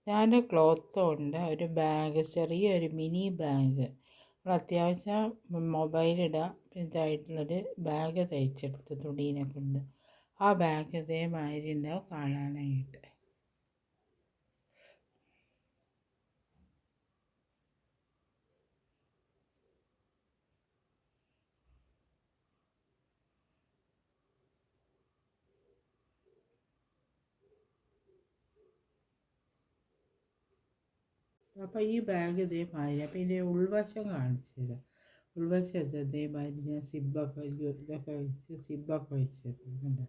ഞാൻ ക്ലോത്ത് കൊണ്ട് ഒരു ബാഗ്, ചെറിയൊരു മിനി ബാഗ്, അത്യാവശ്യം മൊബൈലിടാം ഇതായിട്ടുള്ളൊരു ബാഗ് തയ്ച്ചെടുത്ത് തുണീനെ കൊണ്ട്. ആ ബാഗ് ഇതേമാതിരി ഉണ്ടാവും കാണാനായിട്ട്. അപ്പോൾ ഈ ബാഗ് ഇതേമാതിരി. അപ്പോൾ ഇതിൻ്റെ ഉൾവശം കാണിച്ചു തരാം. ഉൾവശത്ത് ഇതേമാതിരി ഞാൻ ഇതൊക്കെ വെച്ച് സിബൊക്കെ വെച്ചിട്ടുണ്ട്.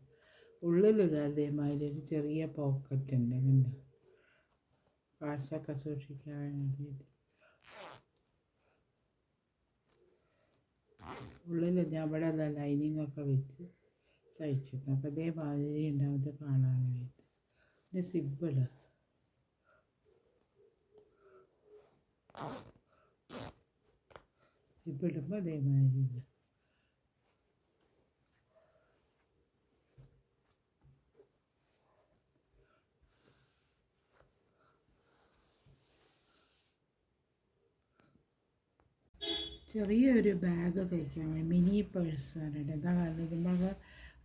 ഉള്ളിൽ അതേമാതിരി ഒരു ചെറിയ പോക്കറ്റ് ഉണ്ട്. കണ്ടോ, കാശൊക്കെ സൂക്ഷിക്കാൻ വേണ്ടിയിട്ട്. ഉള്ളിൽ ഞാൻ ഇവിടെ ലൈനിങ് ഒക്കെ വെച്ച് തയ്ച്ചിട്ടുണ്ട്. അപ്പോൾ ഇതേമാതിരി ഉണ്ടാവും ഇത് കാണാനായിട്ട്. ഇത് സിബിള് സിബിടുമ്പോൾ അതേമാതിരി ഉണ്ട്. ചെറിയൊരു ബാഗ് തയ്ക്കാൻ വേണ്ടി മിനി പേഴ്സാണ് ഇടുന്നത്. കാരണം നമുക്ക്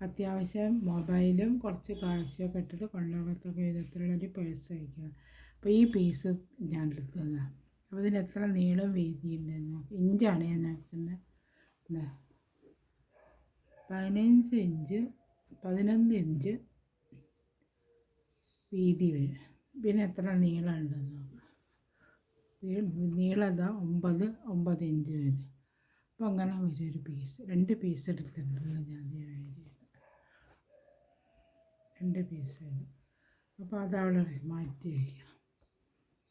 അത്യാവശ്യം മൊബൈലും കുറച്ച് കാശൊക്കെ ഇട്ടിട്ട് കൊണ്ടുപോകത്തക്ക വിധത്തിലുള്ളൊരു പേഴ്സ് തയ്ക്കുക. അപ്പോൾ ഈ പീസ് ഞാൻ എടുത്തതാണ്. അപ്പോൾ ഇതിന് എത്ര നീളം വീതി ഉണ്ടെന്ന് ഇഞ്ചാണ് ഞാൻ നോക്കുന്നത്. 15 ഇഞ്ച് 11 ഇഞ്ച് വീതി വരും. പിന്നെ എത്ര നീളം ഉണ്ടെന്ന് നോക്കാം. നീളം 9 ഇഞ്ച് വരും. അപ്പോൾ അങ്ങനെ വരും ഒരു പീസ്. 2 പീസ് എടുത്തിട്ടുണ്ടല്ലോ ഞാൻ. 2 പീസ്. അപ്പോൾ അതവിടെ മാറ്റി വയ്ക്കുക.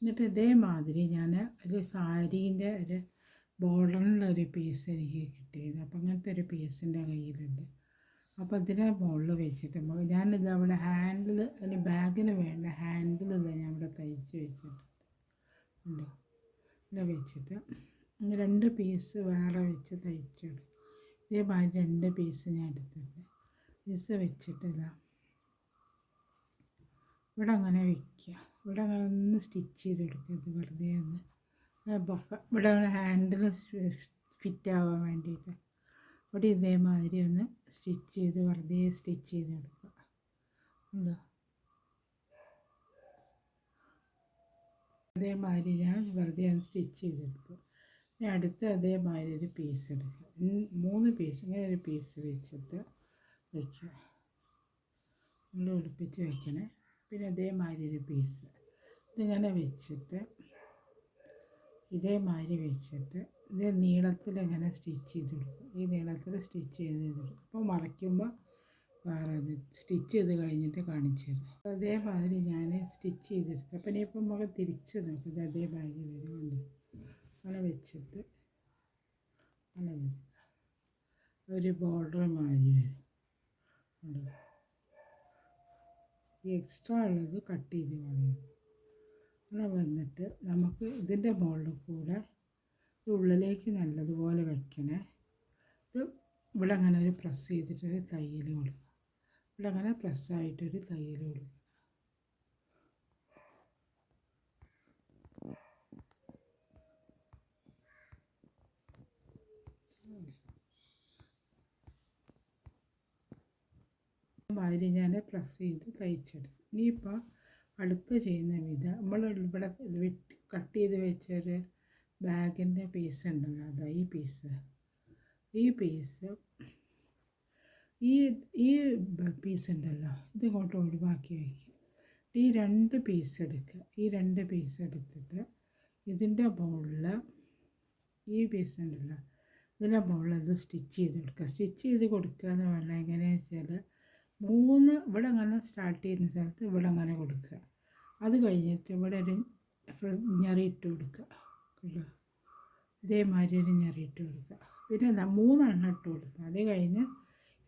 എന്നിട്ട് ഇതേമാതിരി ഞാൻ ഒരു സാരീൻ്റെ ഒരു ബോർഡറിലൊരു പീസ് എനിക്ക് കിട്ടിയത്. അപ്പോൾ അങ്ങനത്തെ ഒരു പീസിൻ്റെ കയ്യിലുണ്ട്. അപ്പോൾ ഇതിനെ മുകളിൽ വെച്ചിട്ട് ഞാനിത് അവിടെ ഹാൻഡിൽ, അതിന് ബാഗിന് വേണ്ട ഹാൻഡിൽ ഞാൻ ഇവിടെ തയ്ച്ച് വെച്ചിട്ടുണ്ട്. ഉണ്ടോ, ഇവിടെ വെച്ചിട്ട് 2 പീസ് വേറെ വെച്ച് തയ്ച്ചെടുക്കും. ഇതേമാതിരി 2 പീസ് ഞാൻ എടുത്തിട്ടുണ്ട്. പീസ് വെച്ചിട്ട് ഇവിടെ അങ്ങനെ വയ്ക്കുക. ഇവിടെ അങ്ങനെ ഒന്ന് സ്റ്റിച്ച് ചെയ്തെടുക്കുക. ഇത് വെറുതെ ഒന്ന് ഇവിടെ ഹാൻഡിൽ ഫിറ്റ് ആവാൻ വേണ്ടിയിട്ട് ഇവിടെ ഇതേമാതിരി ഒന്ന് സ്റ്റിച്ച് ചെയ്ത് വെറുതെ സ്റ്റിച്ച് ചെയ്തെടുക്കുക. എന്താ അതേമാതിരി ഞാൻ വെറുതെ ഒന്ന് സ്റ്റിച്ച് ചെയ്തെടുക്കും. ഇനി അടുത്ത് അതേമാതിരി ഒരു പീസ് എടുക്കുക. 3 പീസ് ഇങ്ങനെ ഒരു പീസ് വെച്ചിട്ട് വയ്ക്കുക. നമ്മൾ ഒളിപ്പിച്ച് വയ്ക്കണേ. പിന്നെ അതേമാതിരി ഒരു പീസ് ഇതിങ്ങനെ വെച്ചിട്ട് ഇതേമാതിരി വെച്ചിട്ട് ഇത് നീളത്തിൽ ഇങ്ങനെ സ്റ്റിച്ച് ചെയ്ത് കൊടുക്കും. ഈ നീളത്തിൽ സ്റ്റിച്ച് ചെയ്ത് കൊടുക്കും. അപ്പോൾ മറയ്ക്കുമ്പോൾ വേറെ സ്റ്റിച്ച് ചെയ്ത് കഴിഞ്ഞിട്ട് കാണിച്ചു തരും. അതേമാതിരി ഞാൻ സ്റ്റിച്ച് ചെയ്തെടുത്തു. അപ്പം ഇനിയിപ്പം നമുക്ക് തിരിച്ച് നോക്കുന്നത് അതേമാതിരി വരുന്നുണ്ട്. അങ്ങനെ വെച്ചിട്ട് അങ്ങനെ വരും. ഒരു ബോർഡർ മാതിരി വരും. ഈ എക്സ്ട്രാ ഉള്ളത് കട്ട് ചെയ്ത് കളയും. അങ്ങനെ വന്നിട്ട് നമുക്ക് ഇതിൻ്റെ മുകളിൽ കൂടെ ഉള്ളിലേക്ക് നല്ലതുപോലെ വയ്ക്കണേ. ഇത് ഇവിടെ അങ്ങനെ ഒരു പ്രസ് ചെയ്തിട്ടൊരു തയ്യൽ കൊടുക്കുക. ഇവിടെ അങ്ങനെ പ്രസ്സായിട്ടൊരു തയ്യൽ കൊടുക്കുക. മാതിരി ഞാൻ പ്രസ് ചെയ്ത് തയ്ച്ചെടുത്തു. ഇനിയിപ്പോൾ അടുത്ത ചെയ്യുന്ന വിധം നമ്മൾ ഇവിടെ കട്ട് ചെയ്ത് വെച്ചൊരു ബാഗിൻ്റെ പീസ് ഉണ്ടല്ലോ, അതാ ഈ പീസ് ഈ പീസ് ഉണ്ടല്ലോ, ഇതിങ്ങോട്ട് ഒഴിവാക്കി വയ്ക്കുക. ഈ 2 പീസ് എടുക്കുക. ഈ 2 പീസ് എടുത്തിട്ട് ഇതിൻ്റെ മുകളിൽ ഈ പീസ് ഉണ്ടല്ലോ, ഇതിൻ്റെ മുകളിൽ ഇത് സ്റ്റിച്ച് ചെയ്ത് കൊടുക്കുക. സ്റ്റിച്ച് ചെയ്ത് കൊടുക്കുക എന്ന് പറഞ്ഞാൽ എങ്ങനെയാണെന്ന് വെച്ചാൽ 3 ഇവിടെ അങ്ങനെ സ്റ്റാർട്ട് ചെയ്യുന്ന സ്ഥലത്ത് ഇവിടെ അങ്ങനെ കൊടുക്കുക. അത് കഴിഞ്ഞിട്ട് ഇവിടെ ഒരു ഞെറിയിട്ട് കൊടുക്കുക. ഇതേമാതിരി ഒരു ഞെറിയിട്ട് കൊടുക്കുക. പിന്നെ 3 എണ്ണം ഇട്ട് കൊടുക്കുക. അത് കഴിഞ്ഞ്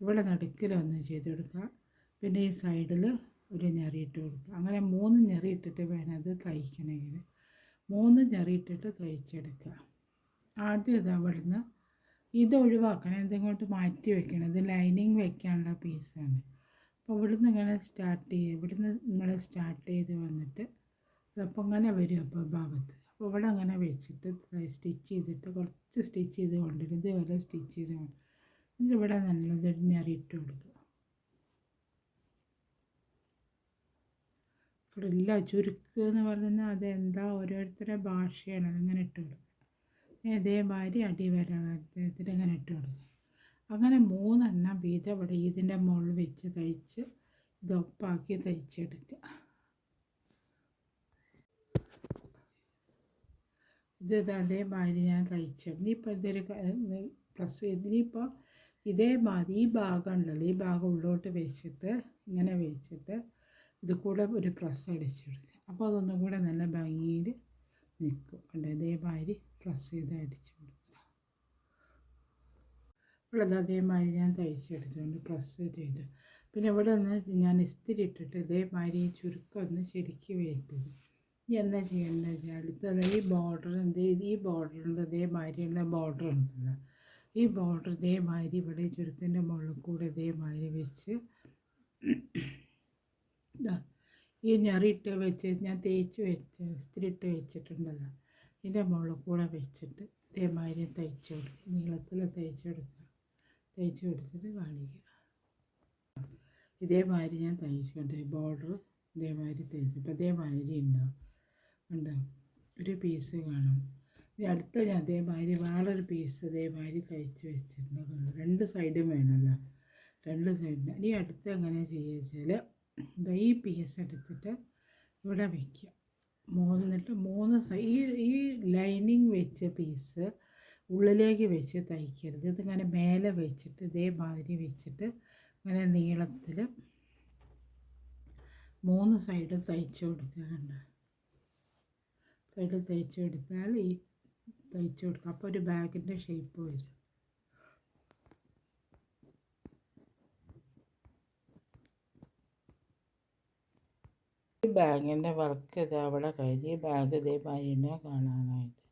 ഇവിടെ നടുക്കിലൊന്ന് ചെയ്ത് കൊടുക്കുക. പിന്നെ ഈ സൈഡിൽ ഒരു ഞെറിയിട്ട് കൊടുക്കുക. അങ്ങനെ 3 ഞെറിയിട്ടിട്ട് വേണം അത് തയ്ക്കണമെങ്കിൽ. 3 ഞെറിയിട്ടിട്ട് തയ്ച്ചെടുക്കുക. ആദ്യം ഇത് അവിടുന്ന് ഇത് ഒഴിവാക്കണം. ഇതിങ്ങോട്ട് മാറ്റി വെക്കണം. ഇത് ലൈനിങ് വെക്കാനുള്ള പീസാണ്. അപ്പോൾ ഇവിടുന്ന് ഇങ്ങനെ സ്റ്റാർട്ട് ചെയ്യുക. ഇവിടുന്ന് നമ്മൾ സ്റ്റാർട്ട് ചെയ്ത് വന്നിട്ട് അപ്പോൾ അങ്ങനെ വരും അപ്പോൾ ഭാഗത്ത്. അപ്പോൾ ഇവിടെ അങ്ങനെ വെച്ചിട്ട് സ്റ്റിച്ച് ചെയ്തിട്ട് കുറച്ച് സ്റ്റിച്ച് ചെയ്ത് കൊണ്ടുവരും, ഇതുവരെ സ്റ്റിച്ച് ചെയ്ത് കൊണ്ട് എന്നിട്ട് ഇവിടെ നല്ലത് ഞെറിയിട്ട് കൊടുക്കുക. ഫ്രില്ല ചുരുക്ക് എന്ന് പറയുന്നത് അതെന്താ ഓരോരുത്തരുടെ ഭാഷയാണ്, അതിങ്ങനെ ഇട്ട് കൊടുക്കുക. ഇതേമാതിരി അടിവര വരത്തിട്ട് ഇങ്ങനെ ഇട്ട് കൊടുക്കുക. അങ്ങനെ 3 വീതം ഇവിടെ ഇതിൻ്റെ മുകളിൽ വെച്ച് തയ്ച്ച് ഇതൊപ്പാക്കി തയ്ച്ചെടുക്കുക. ഇത് അതേമാതിരി ഞാൻ തയ്ച്ചു. ഇനിയിപ്പോൾ ഇതൊരു പ്ലസ് ഇനിയിപ്പോൾ ഇതേമാതിരി ഈ ഭാഗം ഉണ്ടല്ലോ, ഈ ഭാഗം ഉള്ളോട്ട് വെച്ചിട്ട് ഇങ്ങനെ വെച്ചിട്ട് ഇത് കൂടെ ഒരു പ്രസ് അടിച്ചെടുക്കുക. അപ്പോൾ അതൊന്നും കൂടെ നല്ല ഭംഗിയിൽ നിൽക്കും. ഉണ്ട് ഇതേമാതിരി പ്രസ് ചെയ്ത് അടിച്ചു കൊടുക്കുക. ഇവിടെ അതേമാതിരി ഞാൻ തയ്ച്ചെടുത്തുകൊണ്ട് പ്രസ് ചെയ്തു. പിന്നെ ഇവിടെ നിന്ന് ഞാൻ ഇസ്തിരി ഇട്ടിട്ട് ഇതേമാതിരി ഈ ചുരുക്കം ഒന്ന് ശരിക്ക് വേൽപ്പിക്കും. ഇനി എന്താ ചെയ്യേണ്ടത് വെച്ചാൽ അടുത്തത് ഈ ബോർഡർ ഈ ബോർഡറിൻ്റെ ഇതേമാതിരിയുള്ള ബോർഡർ ഉണ്ടല്ലോ, ഈ ബോർഡർ ഇതേമാതിരി ഇവിടെ ചുരുക്കൻ്റെ മുകളിൽ കൂടെ ഇതേമാതിരി വെച്ച് ഈ ഞെറിയിട്ട് വെച്ച് ഞാൻ തേച്ച് വെച്ച് ഇസ്തിരി ഇട്ട് വെച്ചിട്ടുണ്ടല്ലോ, ഇതിൻ്റെ മുകളിൽ കൂടെ വെച്ചിട്ട് ഇതേമാതിരി തയ്ച്ച് കൊടുക്കുക. നീളത്തിൽ തയ്ച്ച് കൊടുക്കുക. തയ്ച്ച് കൊടുത്തിട്ട് കാണിക്കുക. ഇതേമാതിരി ഞാൻ തയ്ച്ചുകൊണ്ട് ബോർഡർ ഇതേമാതിരി തയ്ച്ചു. ഇപ്പോൾ ഇതേമാതിരി ഉണ്ടാവും ഒരു പീസ് കാണും. ഇനി അടുത്ത ഞാൻ അതേമാതിരി വേറൊരു പീസ് ഇതേമാതിരി തയ്ച്ച് വെച്ചിട്ടുണ്ട്. 2 സൈഡും വേണമല്ലോ, 2 സൈഡിന്. ഇനി അടുത്ത് എങ്ങനെ ചെയ്യുക വെച്ചാൽ ഈ പീസ് എടുത്തിട്ട് ഇവിടെ വയ്ക്കുക. എന്നിട്ട് 3 ഈ ലൈനിങ് വെച്ച പീസ് ഉള്ളിലേക്ക് വെച്ച് തയ്ക്കരുത്. ഇതിങ്ങനെ മേലെ വെച്ചിട്ട് ഇതേമാതിരി വെച്ചിട്ട് ഇങ്ങനെ നീളത്തിൽ 3 സൈഡും തയ്ച്ച് കൊടുക്കുക. സൈഡിൽ തയ്ച്ച് കൊടുത്താൽ ഈ തയ്ച്ച് കൊടുക്കുക. അപ്പോൾ ഒരു ബാഗിൻ്റെ ഷേപ്പ് വരും. ഈ ബാഗിൻ്റെ വർക്ക് ഇത് അവിടെ കഴിഞ്ഞ് ഈ ബാഗ് ഇതേമാതിരി തന്നെ കാണാനായിട്ട്.